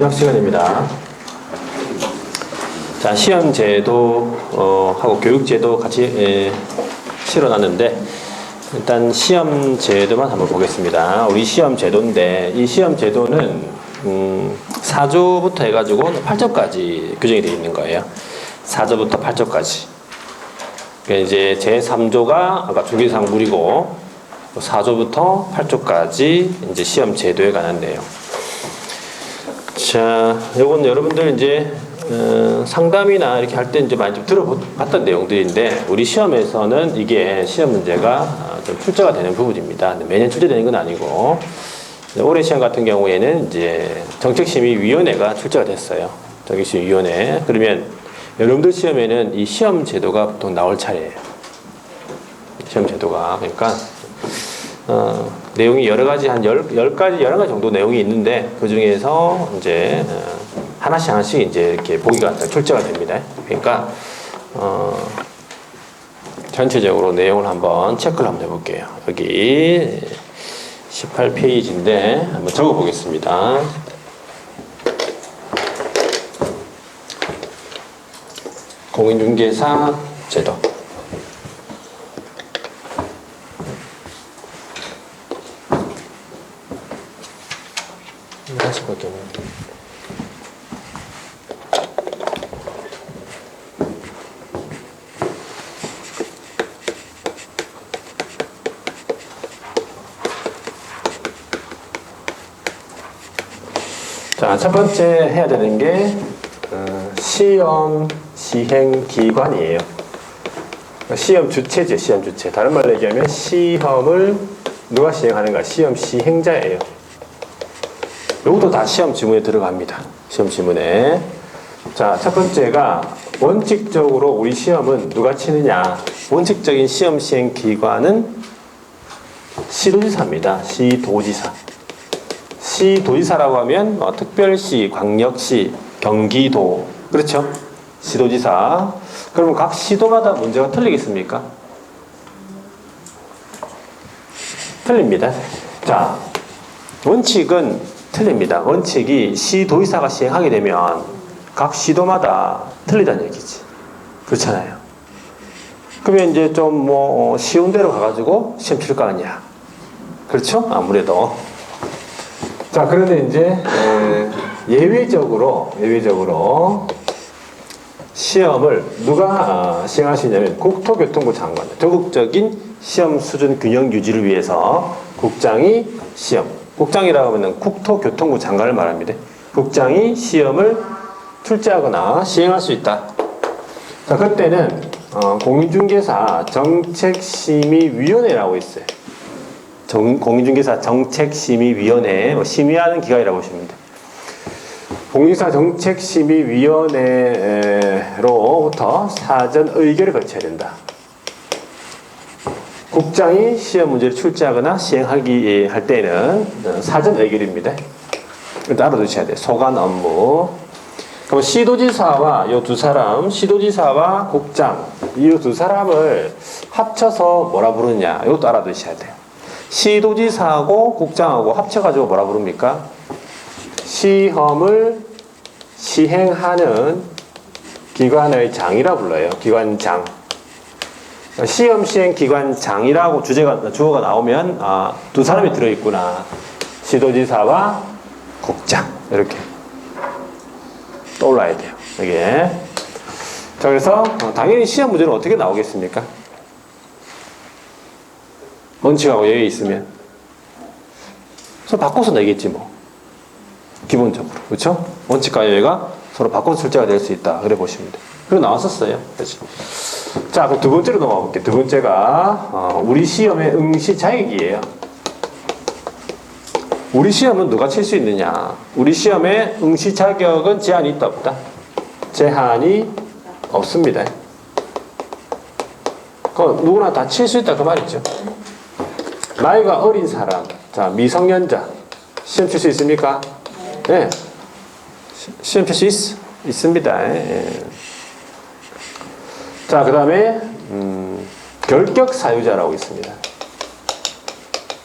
시작 시간입니다. 자, 시험 제도 하고 교육 제도 같이 실어놨는데 일단 시험 제도만 한번 보겠습니다. 우리 시험 제도인데 이 시험 제도는 4조부터 해가지고 8조까지 규정이 되어 있는 거예요. 4조부터 8조까지. 그러니까 이제 제3조가 아까 주기상물이고 4조부터 8조까지 이제 시험 제도에 관한 내용. 자, 요건 여러분들 이제 상담이나 이렇게 할 때 이제 많이 좀 들어봤던 내용들인데 우리 시험에서는 이게 시험 문제가 좀 출제가 되는 부분입니다. 매년 출제되는 건 아니고 올해 시험 같은 경우에는 이제 정책심의위원회가 출제가 됐어요. 정책심의위원회. 그러면 여러분들 시험에는 이 시험 제도가 보통 나올 차례예요. 시험 제도가. 그러니까 내용이 여러 가지 한 10가지, 11가지 정도 내용이 있는데 그 중에서 이제 하나씩 이제 이렇게 보기가 출제가 됩니다. 그러니까 전체적으로 내용을 한번 체크를 한번 해볼게요. 여기 18페이지인데 한번 적어 보겠습니다. 공인중개사 제도. 다시 볼게요. 자, 첫 번째 해야 되는 게 시험 시행 기관이에요. 시험 주체죠, 시험 주체. 다른 말로 얘기하면 시험을 누가 시행하는가? 시험 시행자예요. 이것도 다 시험 지문에 들어갑니다. 시험 지문에. 자, 첫 번째가 원칙적으로 우리 시험은 누가 치느냐? 원칙적인 시험 시행 기관은 시도지사입니다. 시도지사. 시도지사라고 하면 특별시, 광역시, 경기도. 그렇죠? 시도지사. 그러면 각 시도마다 문제가 틀리겠습니까? 틀립니다. 자, 원칙은 틀립니다. 원칙이 시도지사가 시행하게 되면 각 시도마다 틀리다는 얘기지. 그렇잖아요. 그러면 이제 좀 쉬운 데로 가가지고 시험 칠 거 아니야. 그렇죠? 아무래도. 자, 그런데 이제 예외적으로 시험을 누가 시행할 수 있냐면 국토교통부 장관. 전국적인 시험 수준 균형 유지를 위해서 국장이 시험. 국장이라고 하면 국토교통부 장관을 말합니다. 국장이 시험을 출제하거나 시행할 수 있다. 자, 그때는 공인중개사 정책심의위원회라고 있어요. 공인중개사 정책심의위원회, 심의하는 기관이라고 보시면 돼요. 공인중개사 정책심의위원회로부터 사전 의결을 거쳐야 된다. 국장이 시험 문제를 출제하거나 시행하기 할 때는 사전 의결입니다. 일단 알아두셔야 돼요. 소관 업무. 그럼 시도지사와 이 두 사람, 시도지사와 국장, 이 두 사람을 합쳐서 뭐라 부르냐? 이것도 알아두셔야 돼요. 시도지사하고 국장하고 합쳐가지고 뭐라 부릅니까? 시험을 시행하는 기관의 장이라 불러요. 기관장. 시험 시행 기관장이라고 주어가 나오면 두 사람이 들어있구나. 시도지사와 국장 이렇게 떠올라야 돼요. 이게. 자, 그래서 당연히 시험 문제는 어떻게 나오겠습니까? 원칙하고 예외 있으면 서로 바꿔서 내겠지 뭐. 기본적으로. 그렇죠? 원칙과 예외가 서로 바꿔서 출제가 될 수 있다. 그래 보시면 돼요. 그리고 나왔었어요. 그렇지? 자, 그럼 두 번째로 넘어가 볼게요. 두 번째가 우리 시험의 응시 자격이에요. 우리 시험은 누가 칠 수 있느냐? 우리 시험의 응시 자격은 제한이 있다 없다? 제한이 없습니다. 그건 누구나 다 칠 수 있다 그 말이죠. 나이가 어린 사람, 자, 미성년자 시험 칠 수 있습니까? 네. 시험 칠 수 있습니다. 예. 자, 그 다음에 결격 사유자라고 있습니다.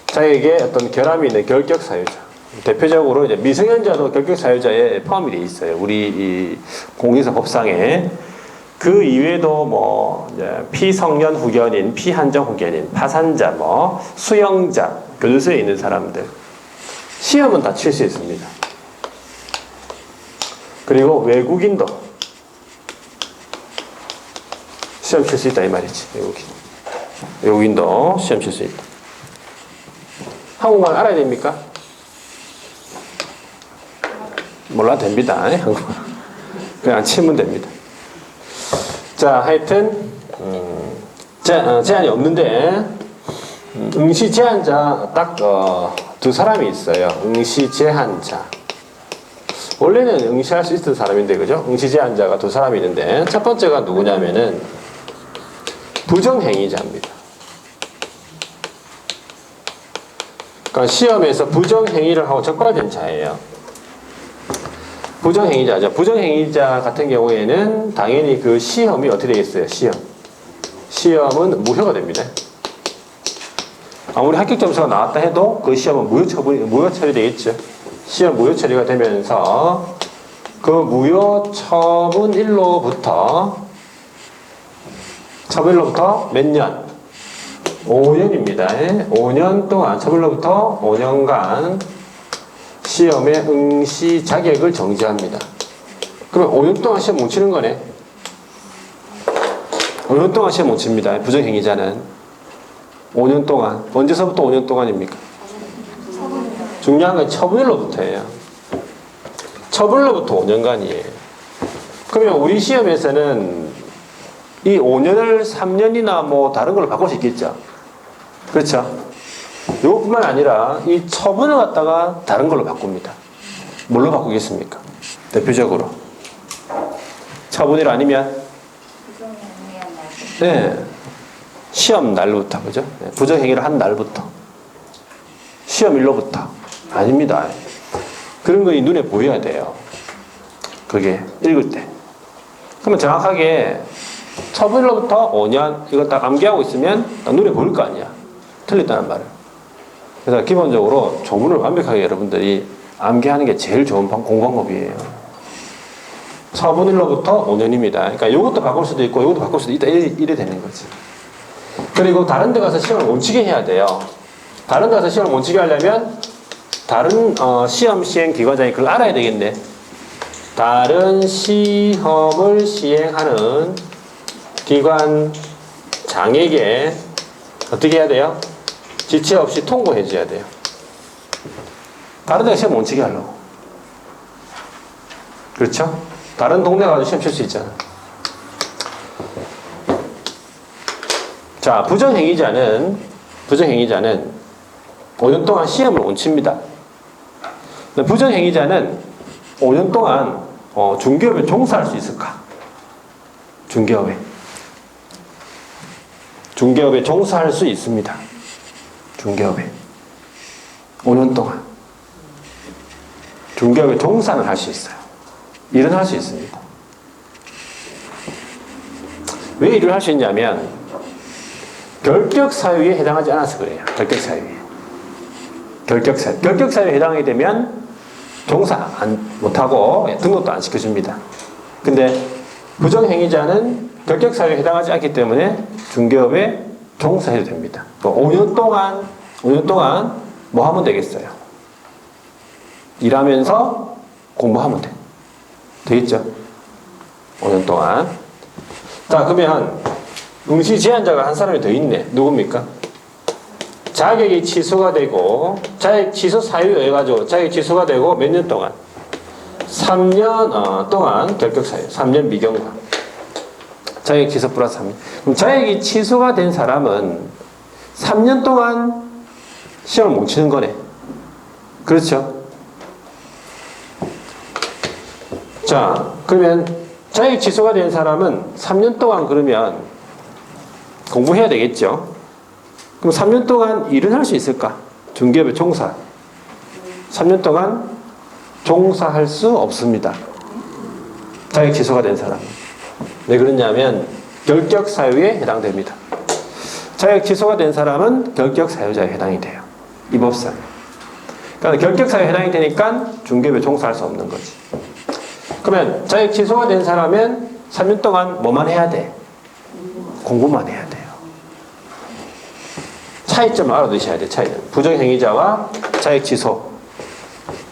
자에게 어떤 결함이 있는 결격 사유자. 대표적으로 이제 미성년자도 결격 사유자에 포함이 돼 있어요. 우리 이 공인사 법상에. 그 이외에도 뭐 이제 피성년 후견인, 피한정 후견인, 파산자, 뭐 수영자, 교도소에 있는 사람들 시험은 다 칠 수 있습니다. 그리고 외국인도 시험 칠 수 있다 이 말이지. 외국인도 시험 칠 수 있다. 한국말 알아야 됩니까? 몰라도 됩니다. 한국말 그냥 치면 됩니다. 자, 하여튼 제한이 없는데 응시 제한자 딱 두 사람이 있어요. 응시 제한자. 원래는 응시할 수 있던 사람인데 그죠? 응시 제한자가 두 사람이 있는데 첫 번째가 누구냐면은 부정행위자입니다. 그러니까 시험에서 부정행위를 하고 적발된 자예요. 부정행위자죠. 부정행위자 같은 경우에는 당연히 그 시험이 어떻게 되겠어요? 시험은 무효가 됩니다. 아무리 합격 점수가 나왔다 해도 그 시험은 무효 처리되겠죠. 시험 무효 처리가 되면서 그 무효 처분일로부터 몇 년? 5년입니다. 5년 동안 처분일로부터 5년간 시험의 응시 자격을 정지합니다. 그럼 5년 동안 시험 못 치는 거네. 5년 동안 시험 못 칩니다. 부정행위자는 5년 동안. 언제서부터 5년 동안입니까? 중요한 건 처분일로부터예요. 처분일로부터 5년간이에요. 그러면 우리 시험에서는 이 5년을 3년이나 뭐 다른 걸로 바꿀 수 있겠죠. 그렇죠? 이것뿐만 아니라 이 처분을 갖다가 다른 걸로 바꿉니다. 뭘로 바꾸겠습니까? 대표적으로 처분일 아니면 네, 시험 날부터 그죠? 네, 부정행위를 한 날부터 시험일로부터 아닙니다. 그런 거 눈에 보여야 돼요. 그게 읽을 때. 그러면 정확하게 처분일로부터 5년 이거 딱 암기하고 있으면 눈에 보일 거 아니야. 틀렸다는 말을. 그래서 기본적으로 조문을 완벽하게 여러분들이 암기하는 게 제일 좋은 공부방법이에요. 처분일로부터 5년입니다. 그러니까 이것도 바꿀 수도 있고 이것도 바꿀 수도 있다. 이래 되는 거지. 그리고 다른 데 가서 시험을 못 치게 해야 돼요. 다른 데 가서 시험을 못 치게 하려면 다른 시험 시행 기관장이 그걸 알아야 되겠네. 다른 시험을 시행하는 기관장에게 어떻게 해야 돼요? 지체 없이 통보해 줘야 돼요. 다른 데 시험 못 치게 하려고. 그렇죠? 다른 동네 가서 시험 칠 수 있잖아. 자, 부정행위자는 5년 동안 시험을 못 칩니다. 부정행위자는 5년 동안 중개업에 종사할 수 있을까? 중개업에 종사할 수 있습니다. 중개업에 5년 동안 중개업에 종사는 할 수 있어요. 일은 할 수 있습니다. 왜 일을 할 수 있냐면 결격 사유에 해당하지 않아서 그래요. 결격 사유에 해당하게 되면 종사 못하고 등록도 안 시켜줍니다. 근데 부정행위자는 결격 사유에 해당하지 않기 때문에 중개업에 종사해도 됩니다. 5년 동안 뭐 하면 되겠어요? 일하면서 공부하면 되겠죠? 5년 동안. 자, 그러면 응시 제한자가 한 사람이 더 있네. 누굽니까? 자격이 취소가 되고 자격 취소 사유에 의해 가지고 자격이 취소가 되고 몇 년 동안? 3년 동안 결격 사유. 3년 미경과. 자격 취소 플러스 3년. 그럼 자격이 취소가 된 사람은 3년 동안 시험을 못 치는 거네. 그렇죠? 자, 그러면 자격 취소가 된 사람은 3년 동안 그러면 공부해야 되겠죠? 그럼 3년 동안 일은 할 수 있을까? 중개업에 종사. 3년 동안 종사할 수 없습니다. 자격 취소가 된 사람은. 왜 그러냐면 결격 사유에 해당됩니다. 자격 취소가 된 사람은 결격 사유자에 해당이 돼요. 이 법상. 그러니까 결격사유에 해당이 되니까 중개업에 종사할 수 없는 거지. 그러면 자격 취소가 된 사람은 3년 동안 뭐만 해야 돼? 공부만 해야 돼요. 차이점을 알아두셔야 돼. 차이점. 부정행위자와 자격 취소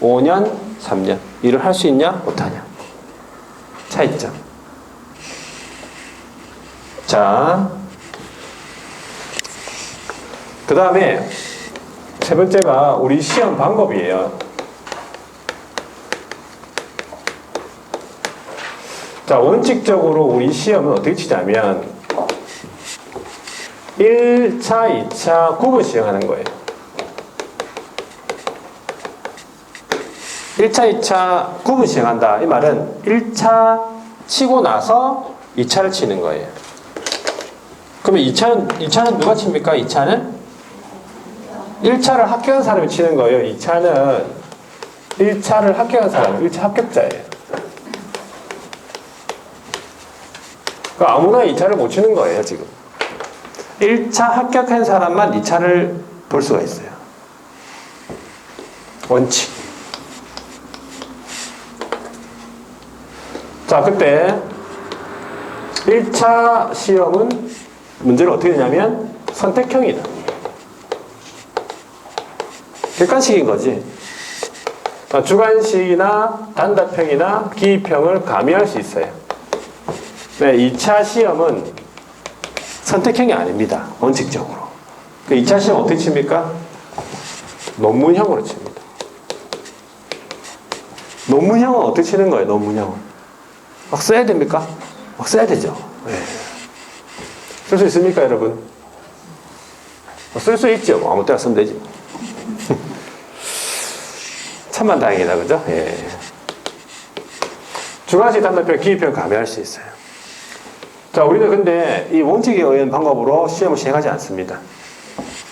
5년, 3년 일을 할 수 있냐? 못하냐? 차이점. 자, 그 다음에 세 번째가 우리 시험 방법이에요. 자, 원칙적으로 우리 시험은 어떻게 치냐면 1차, 2차 구분 시행하는 거예요. 1차, 2차 구분 시행한다. 이 말은 1차 치고 나서 2차를 치는 거예요. 그러면 2차는 누가 칩니까? 2차는 1차를 합격한 사람이 치는 거예요. 2차는 1차를 합격한 사람, 1차 합격자예요. 그러니까 아무나 2차를 못 치는 거예요, 지금. 1차 합격한 사람만 2차를 볼 수가 있어요. 원칙. 자, 그때 1차 시험은 문제를 어떻게 되냐면 선택형이다. 객관식인 거지. 주관식이나 단답형이나 기입형을 가미할 수 있어요. 네, 2차 시험은 선택형이 아닙니다. 원칙적으로. 그 2차 시험 어떻게 칩니까? 논문형으로 칩니다. 논문형은 어떻게 치는 거예요? 논문형은 막 써야 됩니까? 막 써야 되죠. 네. 쓸 수 있습니까, 여러분? 쓸 수 있죠. 뭐 아무 때나 쓰면 되지. 천만 다행이다, 그죠? 예. 주관식 단답형, 기입형 가미할 수 있어요. 자, 우리는 근데 이 원칙에 의한 방법으로 시험을 시행하지 않습니다.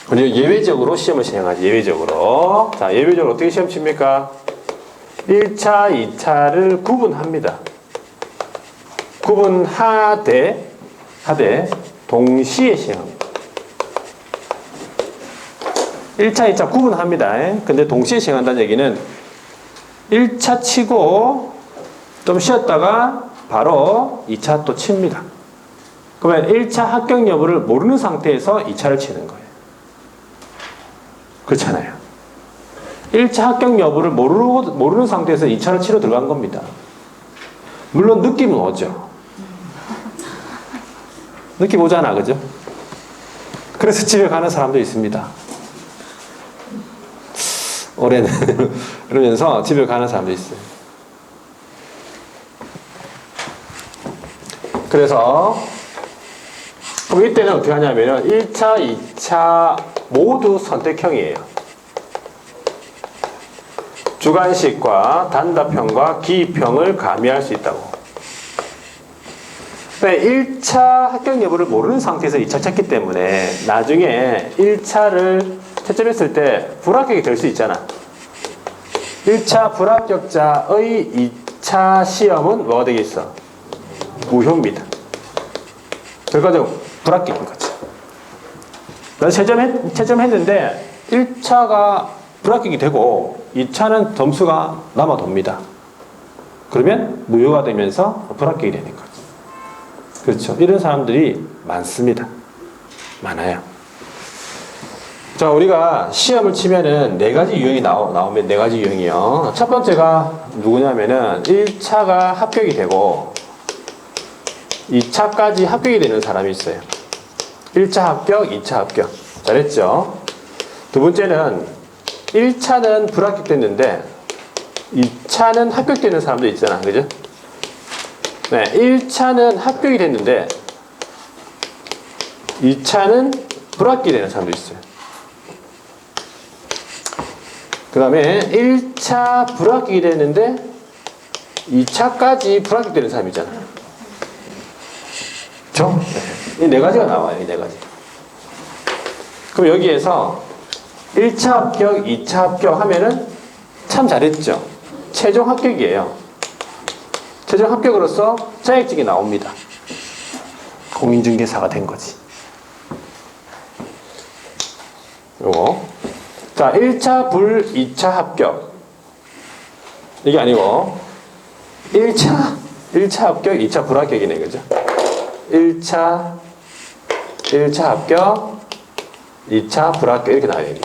우리 예외적으로 시험을 시행하지, 예외적으로. 자, 예외적으로 어떻게 시험 칩니까? 1차, 2차를 구분합니다. 구분하되 동시에 시행합니다. 1차, 2차 구분합니다. 근데 동시에 시행한다는 얘기는 1차 치고 좀 쉬었다가 바로 2차 또 칩니다. 그러면 1차 합격 여부를 모르는 상태에서 2차를 치는 거예요. 그렇잖아요. 1차 합격 여부를 모르는 상태에서 2차를 치러 들어간 겁니다. 물론 느낌은 오죠. 느낌 오잖아, 그죠? 그래서 집에 가는 사람도 있습니다. 올해는 그러면서 집에 가는 사람도 있어요. 그래서 그럼 이때는 어떻게 하냐면 1차, 2차 모두 선택형이에요. 주관식과 단답형과 기입형을 가미할 수 있다고. 1차 합격 여부를 모르는 상태에서 2차 쳤기 때문에 나중에 1차를 채점했을 때 불합격이 될 수 있잖아. 1차 불합격자의 2차 시험은 뭐가 되겠어? 무효입니다. 결과적으로 불합격인 거죠. 채점했는데 1차가 불합격이 되고 2차는 점수가 남아돕니다. 그러면 무효가 되면서 불합격이 되는 거죠. 그렇죠. 이런 사람들이 많습니다. 많아요. 자, 우리가 시험을 치면은 4가지 유형이 나오면 4가지 유형이요. 첫 번째가 누구냐면은 1차가 합격이 되고 2차까지 합격이 되는 사람이 있어요. 1차 합격, 2차 합격. 잘했죠? 두 번째는 1차는 불합격됐는데 2차는 합격되는 사람도 있잖아. 그죠? 네, 1차는 합격이 됐는데 2차는 불합격이 되는 사람도 있어요. 그 다음에 1차 불합격이 됐는데 2차까지 불합격되는 사람이 있잖아요. 그렇죠? 이 4가지가 나와요. 이 4가지. 그럼 여기에서 1차 합격, 2차 합격 하면은 참 잘했죠. 최종 합격이에요. 최종 합격으로서 자격증이 나옵니다. 공인중개사가 된 거지. 요거. 자, 1차 불, 2차 합격. 이게 아니고 1차 합격, 2차 불합격이네, 그죠? 1차 합격, 2차 불합격 이렇게 나와야 돼.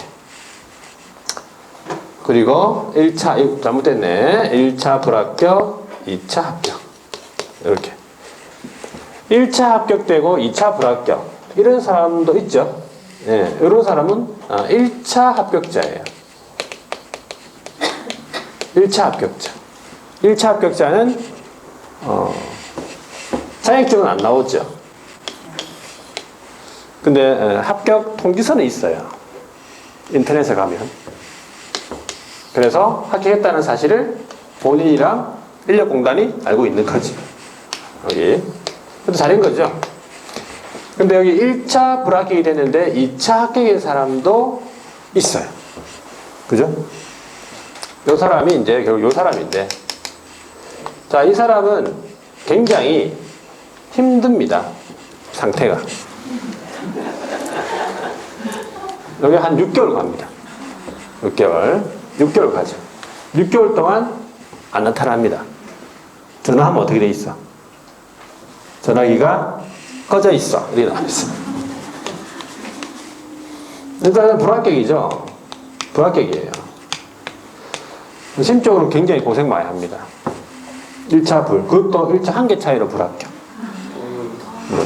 그리고 1차 잘못됐네. 1차 불합격, 2차 합격. 이렇게. 1차 합격되고 2차 불합격. 이런 사람도 있죠. 예, 이런 사람은 1차 합격자예요. 1차 합격자. 1차 합격자는 자격증은 안 나오죠. 근데 합격 통지서는 있어요. 인터넷에 가면. 그래서 합격했다는 사실을 본인이랑 인력공단이 알고 있는 거지. 여기. 그래도 잘한 거죠. 근데 여기 1차 불합격이 됐는데 2차 합격인 사람도 있어요. 그죠? 요 사람이 이제 결국 요 사람인데, 자, 이 사람은 굉장히 힘듭니다. 상태가. 여기 한 6개월 갑니다. 6개월 가죠. 6개월 동안 안 나타납니다. 전화하면 어떻게 돼 있어? 전화기가 꺼져 있어. 이렇게 나와 있어. 일단은 불합격이죠. 불합격이에요. 심적으로 굉장히 고생 많이 합니다. 1차 불. 그것도 1차 한 개 차이로 불합격.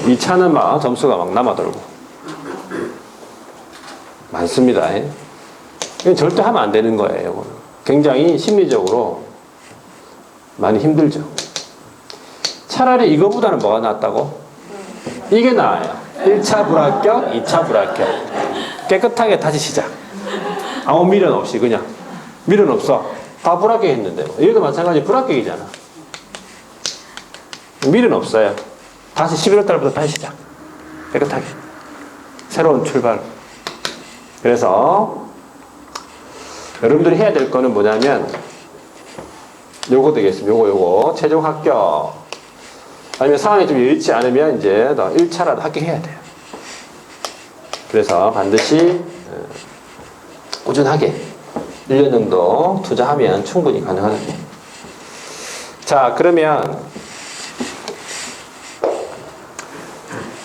2차는 막 점수가 막 남아돌고. 많습니다. 이건 절대 하면 안 되는 거예요. 굉장히 심리적으로 많이 힘들죠. 차라리 이거보다는 뭐가 낫다고? 이게 나아요. 1차 불합격, 2차 불합격. 깨끗하게 다시 시작. 아무 미련 없이 그냥. 미련 없어. 다 불합격 했는데. 얘도 마찬가지 불합격이잖아. 미련 없어요. 다시 11월 달부터 다시 시작. 깨끗하게. 새로운 출발. 그래서 여러분들이 해야 될 거는 뭐냐면 요거 되겠습니다. 요거 최종 합격. 아니면 상황이 좀 여의치 않으면 이제 더 1차라도 합격해야 돼요. 그래서 반드시 꾸준하게 1년 정도 투자하면 충분히 가능하다. 자, 그러면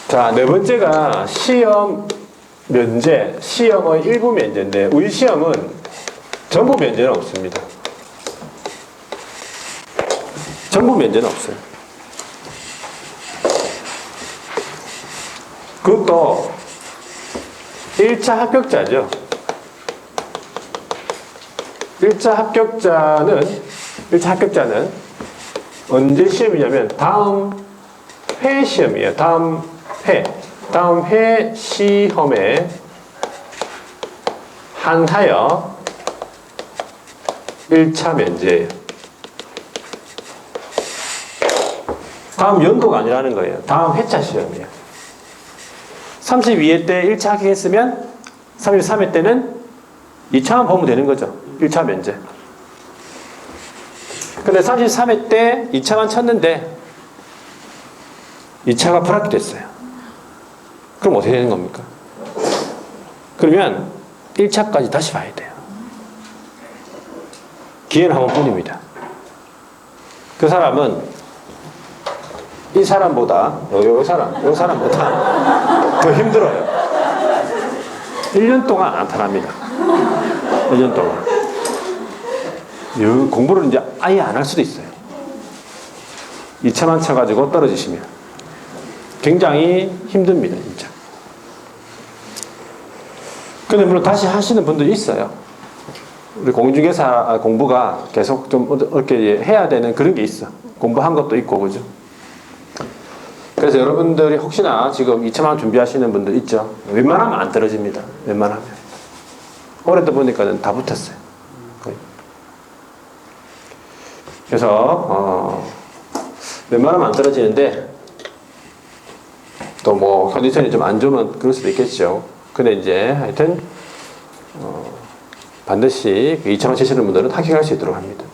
자, 네 번째가 시험 면제, 시험의 일부 면제인데 우리 시험은 전부 면제는 없습니다. 전부 면제는 없어요. 그것도 1차 합격자죠. 1차 합격자는 언제 시험이냐면 다음 회 시험이에요. 다음 회 시험에 한하여 1차 면제예요. 다음 연도가 아니라는 거예요. 다음 회차 시험이에요. 32회 때 1차 합격했으면 33회 때는 2차만 보면 되는 거죠. 1차 면제. 근데 33회 때 2차만 쳤는데 2차가 불합격됐어요. 그럼 어떻게 되는 겁니까? 그러면 1차까지 다시 봐야 돼요. 기회는 한 번뿐입니다. 그 사람은 이 사람보다 요 사람보다 더 힘들어요. 1년 동안 안 나타납니다. 1년 동안. 공부를 이제 아예 안 할 수도 있어요. 2차만 쳐가지고 떨어지시면 굉장히 힘듭니다, 진짜. 근데 물론 다시 하시는 분들이 있어요. 우리 공인중개사 공부가 계속 좀 이렇게 해야 되는 그런 게 있어. 공부한 것도 있고, 그죠? 그래서 여러분들이 혹시나 지금 2차만 준비하시는 분들 있죠? 웬만하면 안 떨어집니다. 웬만하면. 올해도 보니까 다 붙었어요. 거의. 그래서, 웬만하면 안 떨어지는데, 또 뭐, 컨디션이 좀 안 좋으면 그럴 수도 있겠죠. 근데 이제, 하여튼, 반드시 2차만 치시는 분들은 합격할 수 있도록 합니다.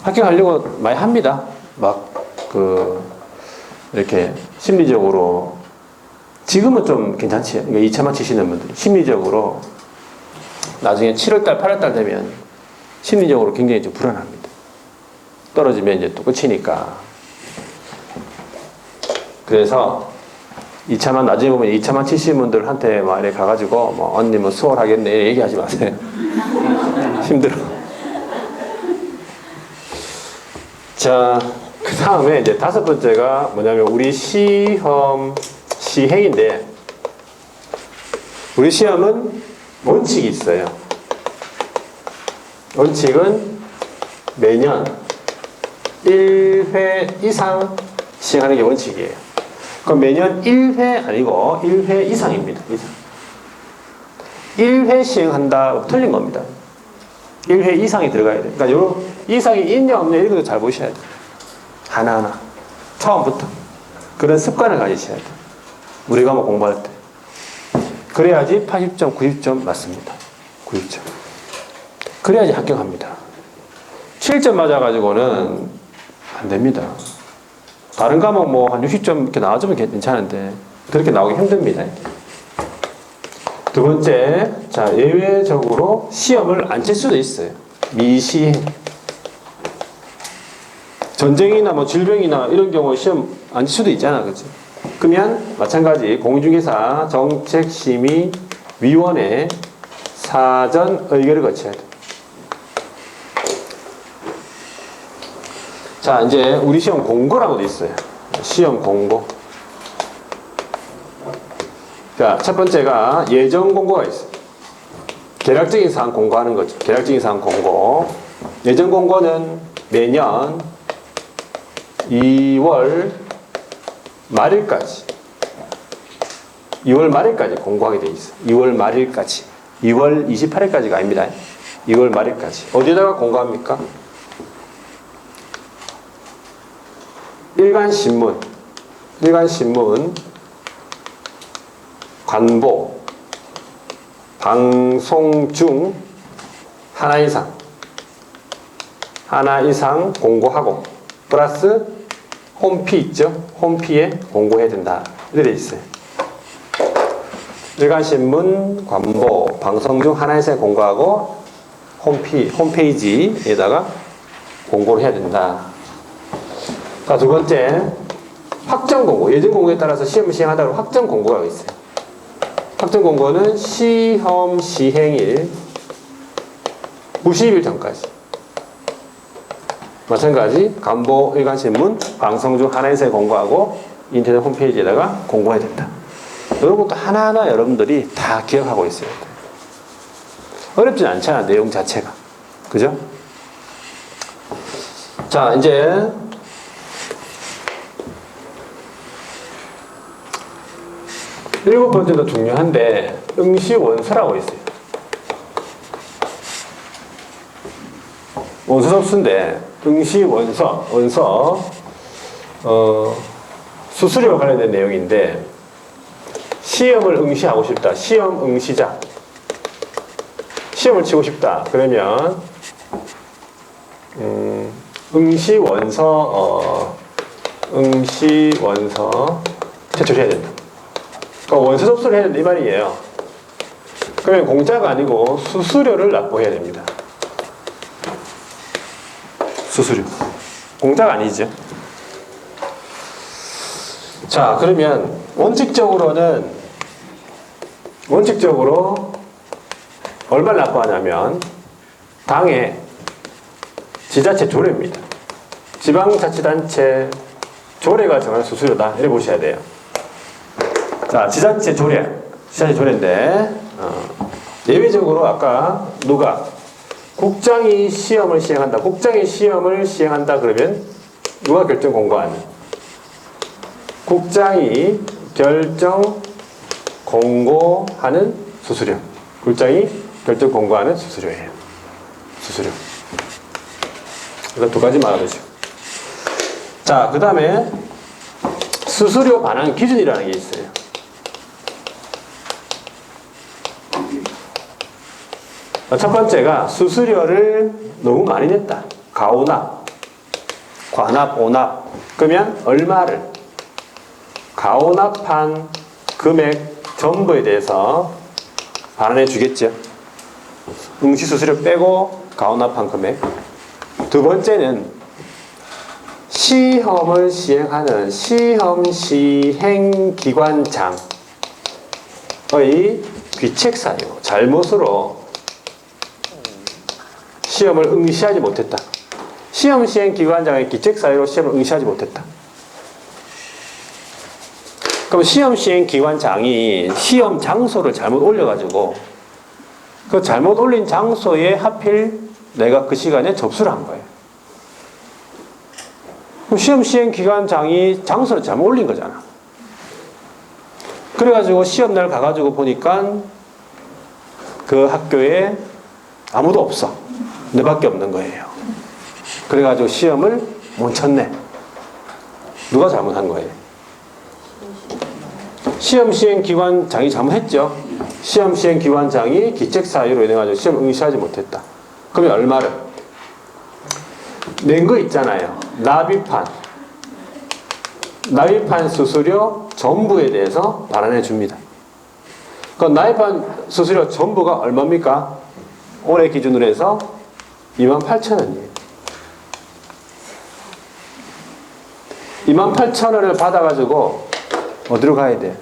합격하려고 많이 합니다. 이렇게 심리적으로 지금은 좀 괜찮지. 그러니까 2차만 치시는 분들 심리적으로 나중에 7월달, 8월달 되면 심리적으로 굉장히 좀 불안합니다. 떨어지면 이제 또 끝이니까. 그래서 2차만 나중에 보면 2차만 치시는 분들한테 막 이렇게 가가지고 뭐 언니 뭐 수월하겠네 얘기하지 마세요. 힘들어. 자, 그 다음에 이제 5번째가 뭐냐면 우리 시험 시행인데 우리 시험은 원칙이 있어요. 원칙은 매년 1회 이상 시행하는 게 원칙이에요. 그럼 매년 1회 아니고 1회 이상입니다. 이상. 1회 시행한다 틀린 겁니다. 1회 이상이 들어가야 돼요. 그러니까 요 이상이 있냐 없냐 이런 것도 잘 보셔야 돼요. 하나하나 처음부터 그런 습관을 가지셔야 돼요. 우리가 뭐 공부할 때 그래야지 80점, 90점 맞습니다. 90점. 그래야지 합격합니다. 7점 맞아가지고는 안 됩니다. 다른 과목 뭐 한 60점 이렇게 나와주면 괜찮은데 그렇게 나오기 힘듭니다. 두 번째, 자 예외적으로 시험을 안 칠 수도 있어요. 미시행. 전쟁이나 뭐 질병이나 이런 경우 시험 안 칠 수도 있잖아, 그렇지? 그러면 마찬가지 공인중개사 정책심의위원회 사전 의결을 거쳐야 돼. 자, 이제 우리 시험 공고라고도 있어요. 시험 공고. 자, 첫 번째가 예정 공고가 있어요. 계략적인 사항 공고하는 거죠. 계략적인 사항 공고. 예정 공고는 매년 2월 말일까지 2월 말일까지 공고하게 돼 있어요. 2월 말일까지. 2월 28일까지가 아닙니다. 2월 말일까지. 어디다가 공고합니까? 일간신문, 관보, 방송 중 하나 이상 공고하고 플러스 홈피 있죠? 홈피에 공고해야 된다. 이렇게 돼 있어요. 일간신문, 관보, 방송 중 하나 이상 공고하고 홈페이지에다가 공고를 해야 된다. 자, 두 번째, 확정 공고. 예정 공고에 따라서 시험을 시행하다가 확정 공고가 있어요. 확정 공고는 시험 시행일 90일 전까지. 마찬가지, 간보 일간신문, 방송 중 하나 이상 공고하고 인터넷 홈페이지에다가 공고해야 된다. 이런 것도 하나하나 여러분들이 다 기억하고 있어야 돼요. 어렵진 않잖아, 내용 자체가. 그죠? 자, 이제 일곱 번째도 중요한데 응시원서라고 있어요. 원서 접수인데 응시원서 수수료와 관련된 내용인데 시험을 응시하고 싶다. 시험 응시자. 시험을 치고 싶다. 그러면 응시원서 제출해야 된다. 그러니까 원서 접수를 해야 된다 이 말이에요. 그러면 공짜가 아니고 수수료를 납부해야 됩니다. 수수료. 공짜가 아니죠. 자, 그러면 원칙적으로 얼마를 납부하냐면 당의 지자체 조례입니다. 지방자치단체 조례가 정한 수수료다. 이렇게 보셔야 돼요. 자, 지자체 조례인데 예외적으로 아까 국장이 시험을 시행한다. 국장이 시험을 시행한다 그러면 누가 결정 공고하는? 국장이 결정 공고하는 수수료. 국장이 결정 공고하는 수수료예요. 수수료. 이거 두 가지 말아두시고. 자, 그 다음에 수수료 반환 기준이라는 게 있어요. 첫 번째가 수수료를 너무 많이 냈다. 가오납, 과납, 오납. 그러면 얼마를 가오납한 금액 전부에 대해서 반환해 주겠죠. 응시 수수료 빼고 가원납한 금액. 두 번째는 시험을 시행하는 시험 시행 기관장의 귀책 사유, 잘못으로 시험을 응시하지 못했다. 시험 시행 기관장의 귀책 사유로 시험을 응시하지 못했다. 그럼 시험 시행 기관장이 시험 장소를 잘못 올려가지고 그 잘못 올린 장소에 하필 내가 그 시간에 접수를 한 거예요. 그럼 시험 시행 기관장이 장소를 잘못 올린 거잖아. 그래가지고 시험날 가가지고 보니까 그 학교에 아무도 없어. 내밖에 없는 거예요. 그래가지고 시험을 못 쳤네. 누가 잘못한 거예요? 시험 시행 기관장이 잘못했죠. 시험 시행 기관장이 기책 사유로 인해가지고 시험 응시하지 못했다. 그러면 얼마를? 낸 거 있잖아요. 납입한 수수료 전부에 대해서 반환해 줍니다. 그 납입한 수수료 전부가 얼마입니까? 올해 기준으로 해서 28,000원이에요. 28,000원을 받아가지고 어디로 가야 돼?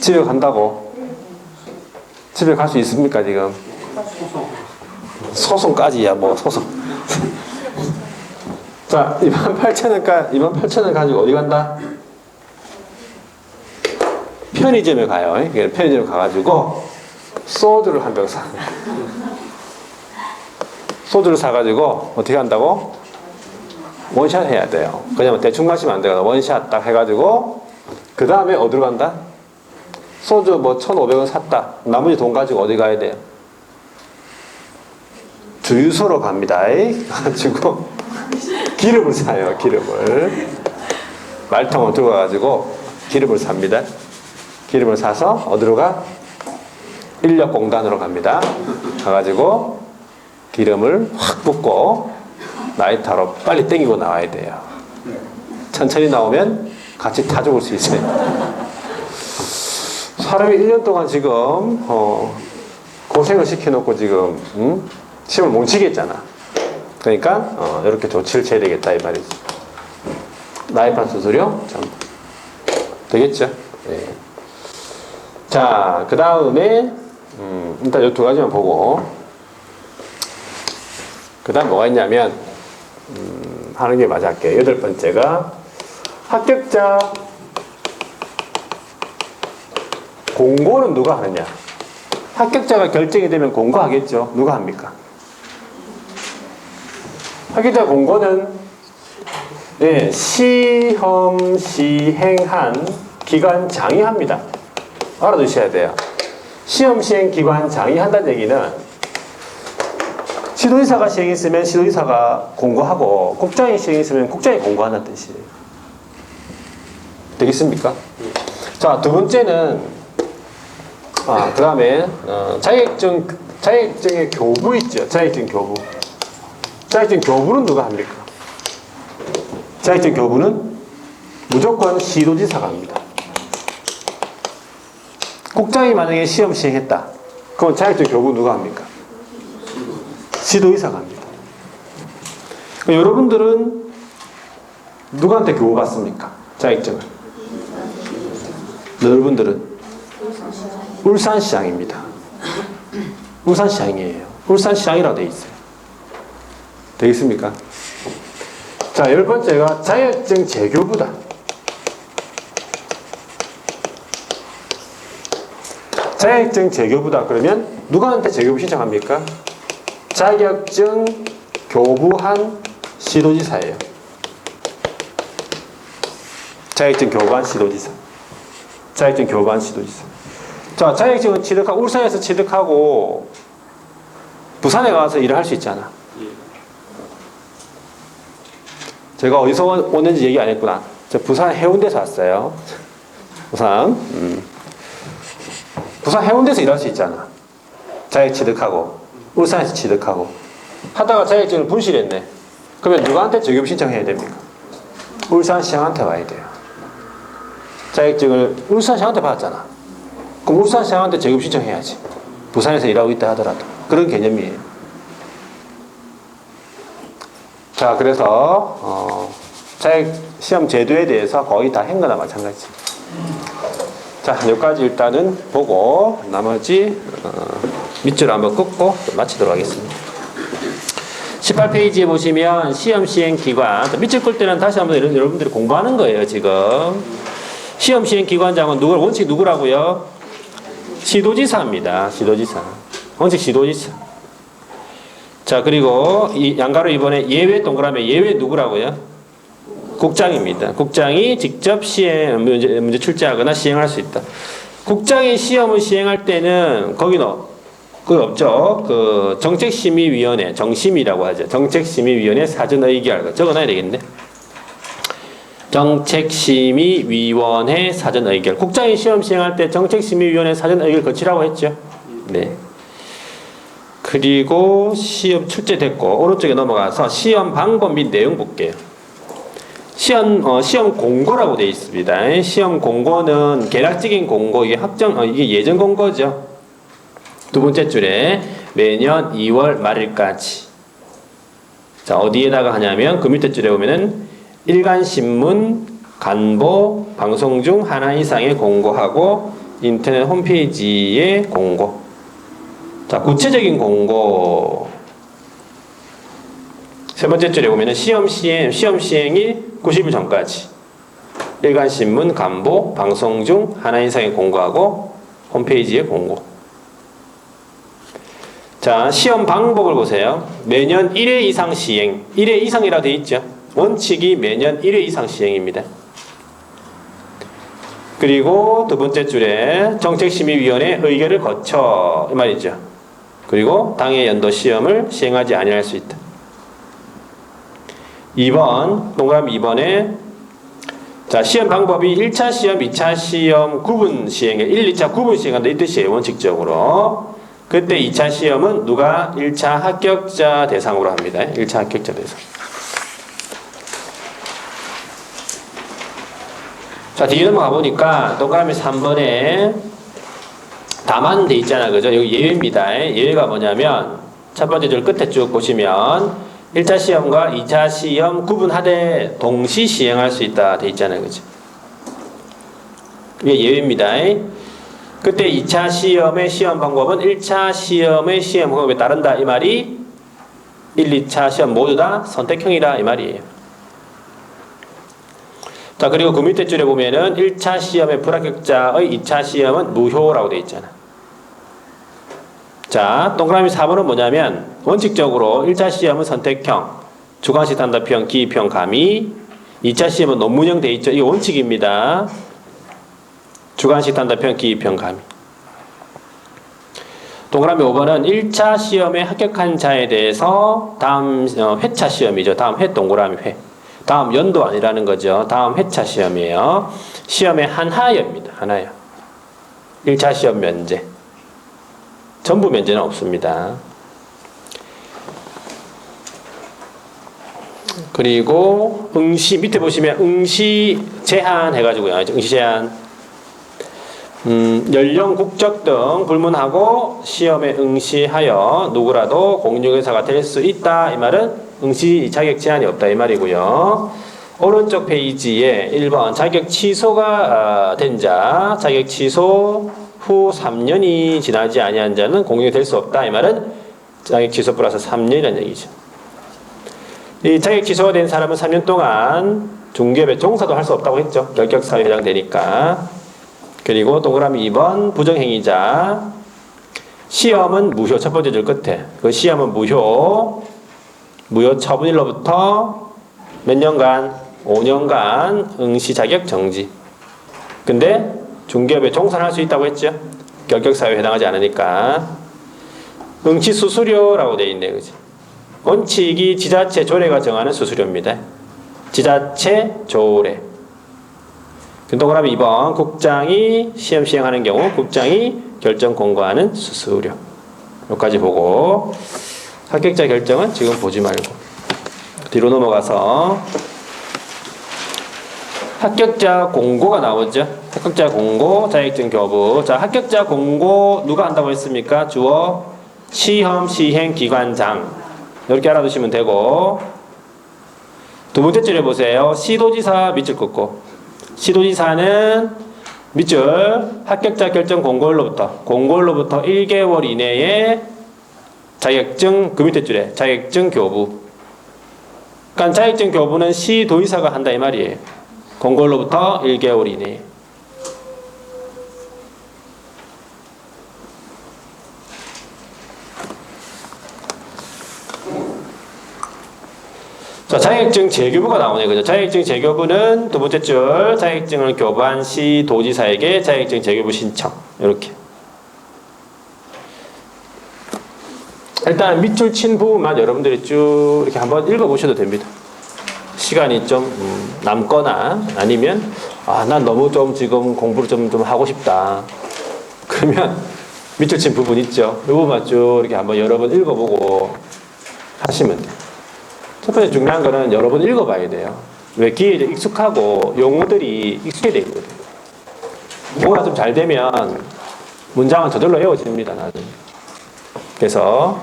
집에 간다고? 집에 갈 수 있습니까 지금? 소송까지야 뭐 소송. 자, 28,000원 가지고 어디 간다? 편의점에 가요. 편의점에 가가지고 소주를 한 병 사. 소주를 사가지고 어떻게 한다고? 원샷 해야 돼요. 그냥 대충 마시면 안 되거든. 원샷 딱 해가지고 그 다음에 어디로 간다? 소주 뭐 1,500원 샀다. 나머지 돈 가지고 어디 가야 돼요? 주유소로 갑니다. 가지고 기름을 사요. 기름을 말통을 들고 가지고 기름을 삽니다. 기름을 사서 어디로 가? 인력공단으로 갑니다. 가가지고 기름을 확 붓고 라이터로 빨리 땡기고 나와야 돼요. 천천히 나오면 같이 타 죽을 수 있어요. 사람이 1년 동안 지금 고생을 시켜놓고 지금 시험을 못 치겠잖아. 그러니까 이렇게 조치를 취해야 되겠다 이 말이지. 납입한 수수료 전부 되겠죠? 네. 자, 그 다음에 일단 이 두 가지만 보고 그 다음 뭐가 있냐면 하는 게 맞아 할게요. 여덟 번째가 합격자 공고는 누가 하느냐? 합격자가 결정이 되면 공고하겠죠. 누가 합니까? 합격자 공고는 시험 시행한 기관장이 합니다. 알아두셔야 돼요. 시험 시행 기관장이 한다는 얘기는 시도지사가 시행했으면 시도지사가 공고하고 국장이 시행했으면 국장이 공고한다는 뜻이에요. 되겠습니까? 자, 두 번째는 그 다음에 자격증의 교부 있죠. 자격증 교부. 자격증 교부는 누가 합니까? 자격증 교부는 무조건 시도지사가 합니다. 국장이 만약에 시험 시행했다. 그럼 자격증 교부 누가 합니까? 시도지사가 합니다. 여러분들은 누구한테 교부 받습니까? 자격증을. 여러분들은 울산시장입니다. 울산시장이에요. 울산시장이라고 되어 있어요. 되겠습니까? 자, 열 번째가 자격증 재교부다. 자격증 재교부다. 그러면 누구한테 재교부 신청합니까? 자격증 교부한 시도지사예요. 자격증 교부한 시도지사. 자격증 교부한 시도지사. 자, 자격증을 취득하고 울산에서 취득하고 부산에 가서 일을 할 수 있잖아. 제가 어디서 오는지 얘기 안 했구나. 저 부산 해운대에서 왔어요. 부산 해운대에서 일할 수 있잖아. 자격 취득하고 울산에서 취득하고 하다가 자격증을 분실했네. 그러면 누구한테 재교부 신청해야 됩니까? 울산시장한테 와야 돼요. 자격증을 울산시장한테 받았잖아. 그럼 울산시장한테 재교부 신청해야지. 부산에서 일하고 있다 하더라도 그런 개념이에요. 자, 그래서 자격 시험 제도에 대해서 거의 다 한 거나 마찬가지. 자, 여기까지 일단은 보고 나머지 밑줄 한번 긋고 마치도록 하겠습니다. 18페이지에 보시면 시험 시행 기관, 밑줄 끌 때는 다시 한번 여러분들이 공부하는 거예요. 지금 시험 시행 기관장은 원칙 누구라고요? 시도지사입니다. 시도지사. 원칙 시도지사. 자, 그리고 이 양가로 이번에 예외 동그라미 예외 누구라고요? 국장입니다. 국장이 직접 시행 문제 출제하거나 시행할 수 있다. 국장이 시험을 시행할 때는 거기 없죠. 그 정책심의위원회 정심이라고 하죠. 정책심의위원회 사전 의결 적어놔야 되겠네. 정책심의위원회 사전 의결. 국장이 시험 시행할 때 정책심의위원회 사전 의결 거치라고 했죠. 네. 그리고 시험 출제됐고 오른쪽에 넘어가서 시험 방법 및 내용 볼게요. 시험 공고라고 되어 있습니다. 시험 공고는 개락적인 공고, 이게 이게 예전 공고죠. 두 번째 줄에 매년 2월 말일까지. 자, 어디에다가 하냐면 그 밑에 줄에 보면은 일간신문, 간보, 방송 중 하나 이상의 공고하고 인터넷 홈페이지에 공고. 자, 구체적인 공고. 세 번째 줄에 보면은 시험 시행이 90일 전까지. 일간신문, 간보, 방송 중 하나 이상의 공고하고 홈페이지에 공고. 자, 시험 방법을 보세요. 매년 1회 이상 시행. 1회 이상이라고 되어 있죠. 원칙이 매년 1회 이상 시행입니다. 그리고 두 번째 줄에 정책심의위원회 의결을 거쳐 이 말이죠. 그리고 당해 연도 시험을 시행하지 아니할 수 있다. 2번 동그라미 2번에 자, 시험 방법이 1차 시험, 2차 시험 구분 시행에 1, 2차 구분 시행한다 이 뜻이에요. 원칙적으로. 그때 2차 시험은 누가 1차 합격자 대상으로 합니다. 1차 합격자 대상. 자, 뒤에 넘어가 보니까 동그라미 3번에 다만 돼 있잖아. 그죠? 여기 예외입니다. 예외가 뭐냐면 첫 번째 줄 끝에 쭉 보시면 1차 시험과 2차 시험 구분하되 동시 시행할 수 있다 돼 있잖아요. 그죠? 이게 예외입니다. 그때 2차 시험의 시험 방법은 1차 시험의 시험 방법에 따른다 이 말이 1, 2차 시험 모두 다 선택형이다 이 말이에요. 자, 그리고 그 밑에 줄에 보면은 1차 시험의 불합격자의 2차 시험은 무효라고 되어 있잖아. 자, 동그라미 4번은 뭐냐면 원칙적으로 1차 시험은 선택형, 주관식 단답형, 기입형, 가미. 2차 시험은 논문형 되어 있죠. 이게 원칙입니다. 주관식 단답형, 기입형, 가미. 동그라미 5번은 1차 시험에 합격한 자에 대해서 다음 회차 시험이죠. 다음 회 동그라미 회. 다음 연도 아니라는 거죠. 다음 회차 시험이에요. 시험의 한하여입니다. 한하여. 1차 시험 면제. 전부 면제는 없습니다. 그리고 응시 밑에 보시면 응시 제한 해가지고요. 응시 제한. 연령, 국적 등 불문하고 시험에 응시하여 누구라도 공인중개사가 될 수 있다. 이 말은 응시 자격 제한이 없다. 이 말이고요. 오른쪽 페이지에 1번 자격 취소가 된 자, 자격 취소 후 3년이 지나지 아니한 자는 공인이 될 수 없다. 이 말은 자격 취소 플러스 3년이라는 얘기죠. 이 자격 취소가 된 사람은 3년 동안 중개업에 종사도 할 수 없다고 했죠. 결격사유에 해당되니까. 그리고 동그라미 2번 부정행위자. 시험은 무효. 첫 번째 줄 끝에. 그 시험은 무효. 무효 처분일로부터 몇 년간? 5년간 응시 자격 정지. 근데 중개업에 종사할 수 있다고 했죠. 결격사유에 해당하지 않으니까. 응시 수수료라고 되어 있네, 그지? 원칙이 지자체 조례가 정하는 수수료입니다. 지자체 조례. 동그라미 2번 국장이 시험 시행하는 경우 국장이 결정 공고하는 수수료. 여기까지 보고 합격자 결정은 지금 보지 말고 뒤로 넘어가서 합격자 공고가 나오죠. 합격자 공고, 자격증 교부. 자, 합격자 공고 누가 한다고 했습니까? 주어 시험 시행 기관장. 이렇게 알아두시면 되고, 두 번째 줄에 보세요. 시도지사 밑줄 긋고, 시도지사는 밑줄 합격자 결정 공고일로부터 1개월 이내에 자격증, 그 밑에 줄에 자격증 교부. 그러니까 자격증 교부는 시도지사가 한다 이 말이에요. 공고일로부터 1개월 이내에. 자, 자격증 재교부가 나오네. 그죠? 자격증 재교부는 두 번째 줄, 자격증을 교부한 시도지사에게 자격증 재교부 신청. 이렇게. 일단 밑줄 친 부분만 여러분들이 쭉 이렇게 한번 읽어보셔도 됩니다. 시간이 좀 남거나 아니면 난 너무 좀 지금 공부를 좀 하고 싶다. 그러면 밑줄 친 부분 있죠? 이 부분만 쭉 이렇게 한번 여러 번 읽어보고 하시면 돼요. 첫 번째 중요한 거는 여러 번 읽어봐야 돼요. 왜 기에 익숙하고 용어들이 익숙해야 되거든요. 뭐가 좀 잘 되면 문장은 저절로 외워집니다. 나중에. 그래서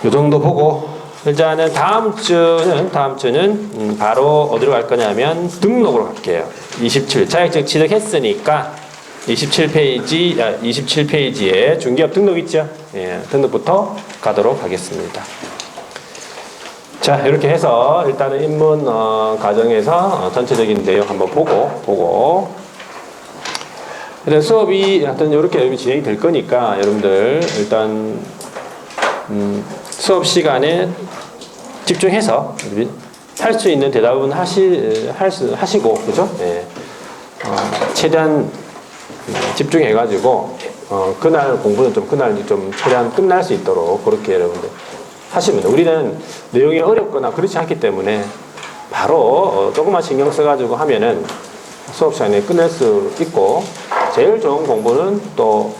이 정도 보고 일단은 다음 주는 바로 어디로 갈 거냐면 등록으로 갈게요. 27 자격증 취득했으니까 27페이지에 중개업 등록 있죠? 예, 등록부터 가도록 하겠습니다. 자, 이렇게 해서 일단은 입문 과정에서 전체적인 내용 한번 보고 일단 수업이 하여튼 이렇게 진행이 될 거니까 여러분들 일단 수업 시간에 집중해서 할 수 있는 대답은 하시고 그죠? 네. 최대한 집중해가지고 그날 공부는 그날 최대한 끝날 수 있도록 그렇게 여러분들 하시면 돼요. 우리는 내용이 어렵거나 그렇지 않기 때문에 바로 조금만 신경 써가지고 하면은 수업 시간에 끝낼 수 있고 제일 좋은 공부는 또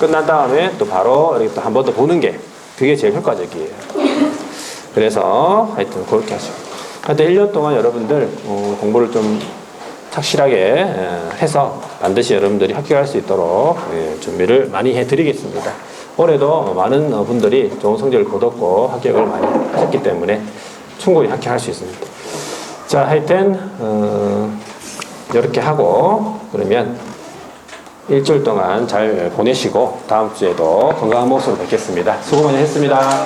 끝난 다음에 또 바로 이렇게 한 번 더 보는 게 그게 제일 효과적이에요. 그래서 하여튼 그렇게 하시고 하여튼 1년 동안 여러분들 공부를 좀 착실하게 해서 반드시 여러분들이 합격할 수 있도록 준비를 많이 해드리겠습니다. 올해도 많은 분들이 좋은 성적을 거뒀고 합격을 많이 하셨기 때문에 충분히 합격할 수 있습니다. 자, 하여튼 이렇게 하고 그러면 일주일 동안 잘 보내시고 다음 주에도 건강한 모습으로 뵙겠습니다. 수고 많이 했습니다.